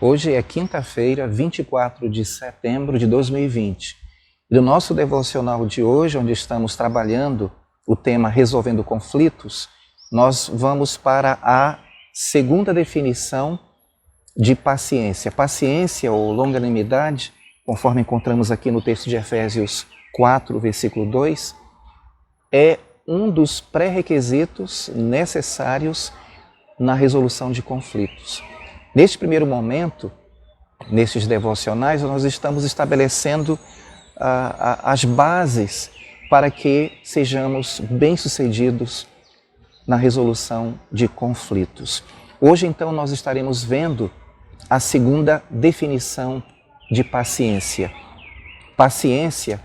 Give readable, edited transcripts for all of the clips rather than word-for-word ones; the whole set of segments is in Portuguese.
Hoje é quinta-feira, 24 de setembro de 2020. E no nosso devocional de hoje, onde estamos trabalhando o tema Resolvendo Conflitos, nós vamos para a segunda definição de paciência. Paciência ou longanimidade, conforme encontramos aqui no texto de Efésios 4, versículo 2, é um dos pré-requisitos necessários na resolução de conflitos. Neste primeiro momento, nesses devocionais, nós estamos estabelecendo as bases para que sejamos bem-sucedidos na resolução de conflitos. Hoje, então, nós estaremos vendo a segunda definição de paciência. Paciência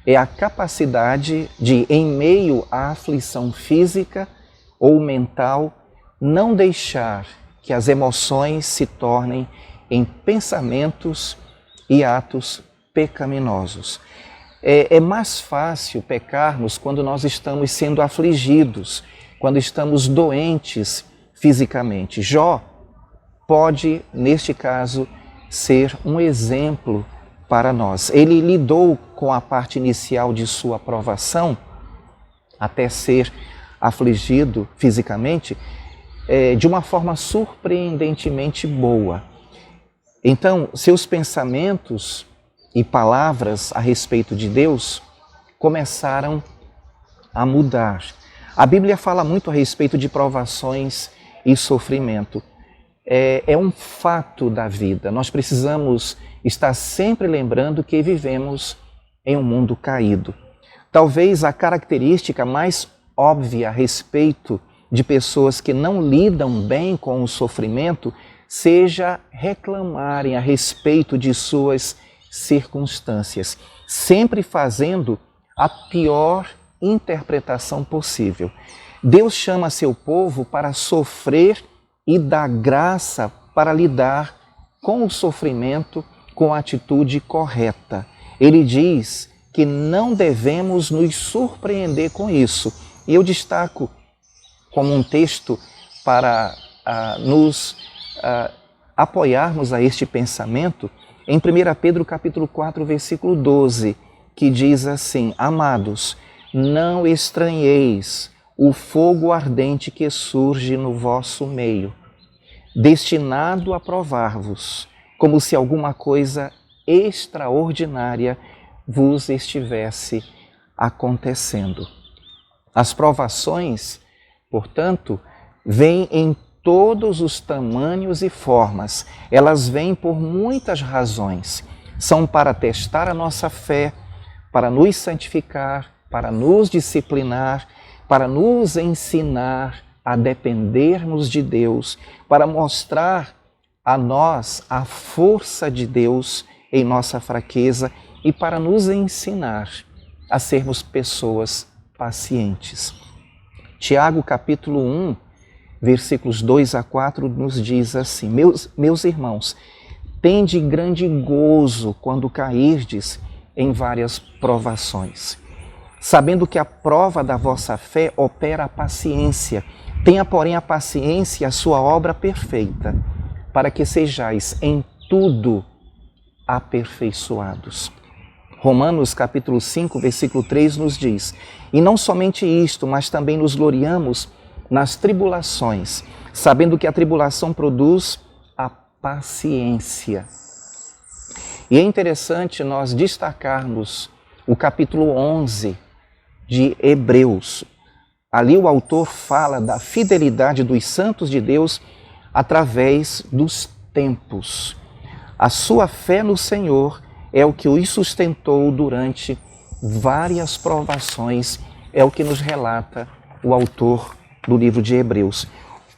é a capacidade de, em meio à aflição física ou mental, não deixar que as emoções se tornem em pensamentos e atos pecaminosos. É mais fácil pecarmos quando nós estamos sendo afligidos, quando estamos doentes fisicamente. Jó pode, neste caso, ser um exemplo para nós. Ele lidou com a parte inicial de sua provação, até ser afligido fisicamente, de uma forma surpreendentemente boa. Então, seus pensamentos e palavras a respeito de Deus começaram a mudar. A Bíblia fala muito a respeito de provações e sofrimento. É um fato da vida. Nós precisamos estar sempre lembrando que vivemos em um mundo caído. Talvez a característica mais óbvia a respeito de pessoas que não lidam bem com o sofrimento seja reclamarem a respeito de suas circunstâncias, sempre fazendo a pior interpretação possível. Deus chama seu povo para sofrer e dá graça para lidar com o sofrimento com a atitude correta. Ele diz que não devemos nos surpreender com isso. E eu destaco como um texto para nos apoiarmos a este pensamento, em 1 Pedro capítulo 4, versículo 12, que diz assim: Amados, não estranheis o fogo ardente que surge no vosso meio, destinado a provar-vos, como se alguma coisa extraordinária vos estivesse acontecendo. As provações, portanto, vêm em todos os tamanhos e formas. Elas vêm por muitas razões. São para testar a nossa fé, para nos santificar, para nos disciplinar, para nos ensinar a dependermos de Deus, para mostrar a nós a força de Deus em nossa fraqueza e para nos ensinar a sermos pessoas pacientes. Tiago capítulo 1, versículos 2 a 4 nos diz assim: Meus irmãos, tende grande gozo quando cairdes em várias provações, sabendo que a prova da vossa fé opera a paciência. Tenha, porém, a paciência a sua obra perfeita, para que sejais em tudo aperfeiçoados. Romanos capítulo 5, versículo 3 nos diz: E não somente isto, mas também nos gloriamos nas tribulações, sabendo que a tribulação produz a paciência. E é interessante nós destacarmos o capítulo 11 de Hebreus. Ali o autor fala da fidelidade dos santos de Deus através dos tempos. A sua fé no Senhor é o que os sustentou durante várias provações, é o que nos relata o autor do livro de Hebreus.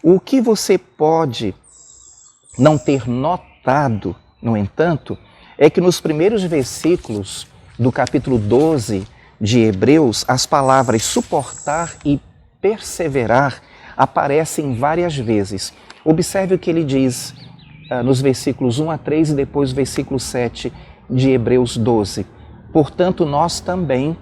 O que você pode não ter notado, no entanto, é que nos primeiros versículos do capítulo 12 de Hebreus, as palavras suportar e perseverar aparecem várias vezes. Observe o que ele diz nos versículos 1 a 3 e depois o versículo 7 de Hebreus 12. Portanto, nós também,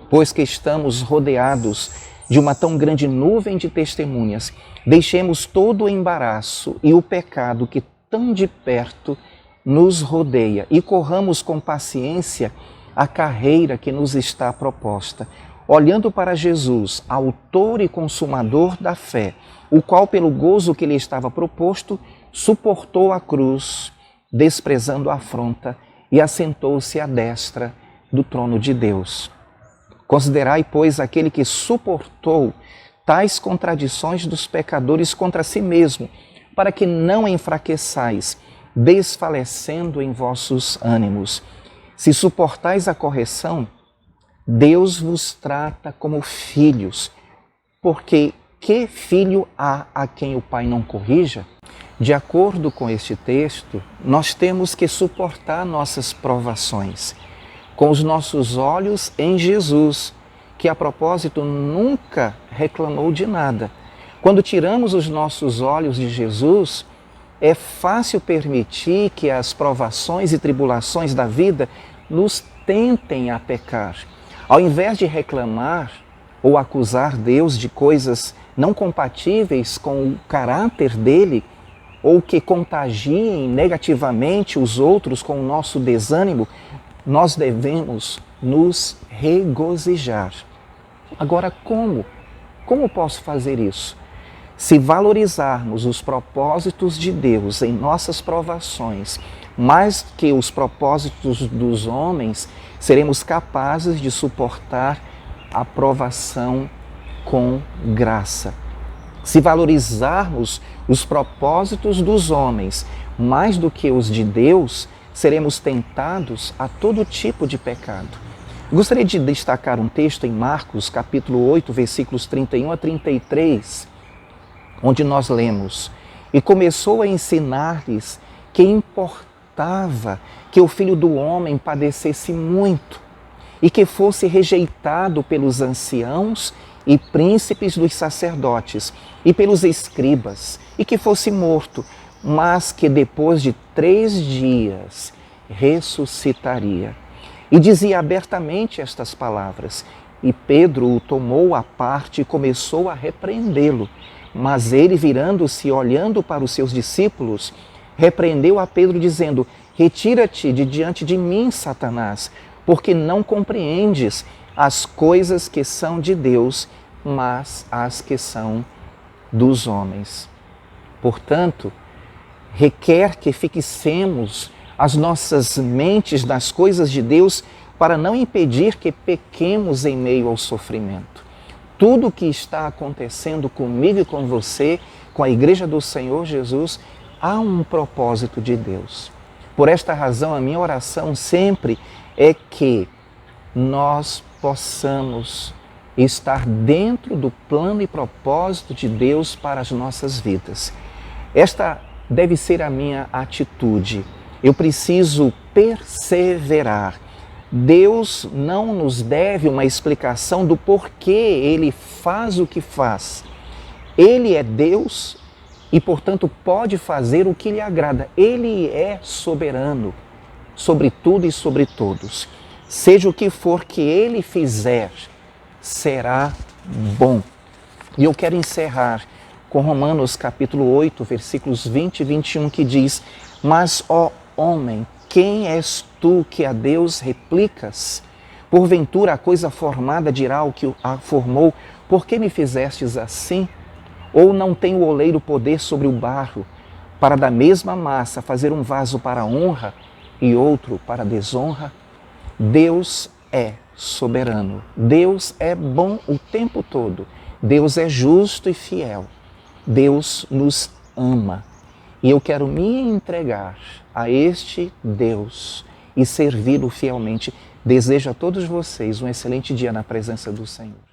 pois que estamos rodeados de uma tão grande nuvem de testemunhas, deixemos todo o embaraço e o pecado que tão de perto nos rodeia e corramos com paciência a carreira que nos está proposta, olhando para Jesus, autor e consumador da fé, o qual, pelo gozo que lhe estava proposto, suportou a cruz, desprezando a afronta, e assentou-se à destra do trono de Deus. Considerai, pois, aquele que suportou tais contradições dos pecadores contra si mesmo, para que não enfraqueçais, desfalecendo em vossos ânimos. Se suportais a correção, Deus vos trata como filhos, porque que filho há a quem o pai não corrija? De acordo com este texto, nós temos que suportar nossas provações com os nossos olhos em Jesus, que a propósito nunca reclamou de nada. Quando tiramos os nossos olhos de Jesus, é fácil permitir que as provações e tribulações da vida nos tentem a pecar. Ao invés de reclamar ou acusar Deus de coisas não compatíveis com o caráter dele, ou que contagiem negativamente os outros com o nosso desânimo, nós devemos nos regozijar. Agora, como? Como posso fazer isso? Se valorizarmos os propósitos de Deus em nossas provações, mais que os propósitos dos homens, seremos capazes de suportar a provação com graça. Se valorizarmos os propósitos dos homens mais do que os de Deus, seremos tentados a todo tipo de pecado. Gostaria de destacar um texto em Marcos, capítulo 8, versículos 31 a 33, onde nós lemos: E começou a ensinar-lhes que importava que o Filho do Homem padecesse muito e que fosse rejeitado pelos anciãos e príncipes dos sacerdotes e pelos escribas, e que fosse morto, mas que depois de 3 dias ressuscitaria. E dizia abertamente estas palavras. E Pedro o tomou à parte e começou a repreendê-lo. Mas ele, virando-se e olhando para os seus discípulos, repreendeu a Pedro, dizendo: Retira-te de diante de mim, Satanás, porque não compreendes as coisas que são de Deus, mas as que são dos homens. Portanto, requer que fixemos as nossas mentes nas coisas de Deus para não impedir que pequemos em meio ao sofrimento. Tudo o que está acontecendo comigo e com você, com a Igreja do Senhor Jesus, há um propósito de Deus. Por esta razão, a minha oração sempre é que nós possamos estar dentro do plano e propósito de Deus para as nossas vidas. Esta deve ser a minha atitude. Eu preciso perseverar. Deus não nos deve uma explicação do porquê Ele faz o que faz. Ele é Deus e, portanto, pode fazer o que lhe agrada. Ele é soberano sobre tudo e sobre todos. Seja o que for que Ele fizer, será bom. E eu quero encerrar com Romanos capítulo 8, versículos 20 e 21, que diz: Mas, ó homem, quem és tu que a Deus replicas? Porventura a coisa formada dirá ao que a formou: Por que me fizestes assim? Ou não tem o oleiro poder sobre o barro, para da mesma massa fazer um vaso para honra e outro para desonra? Deus é soberano. Deus é bom o tempo todo. Deus é justo e fiel. Deus nos ama. E eu quero me entregar a este Deus e servi-lo fielmente. Desejo a todos vocês um excelente dia na presença do Senhor.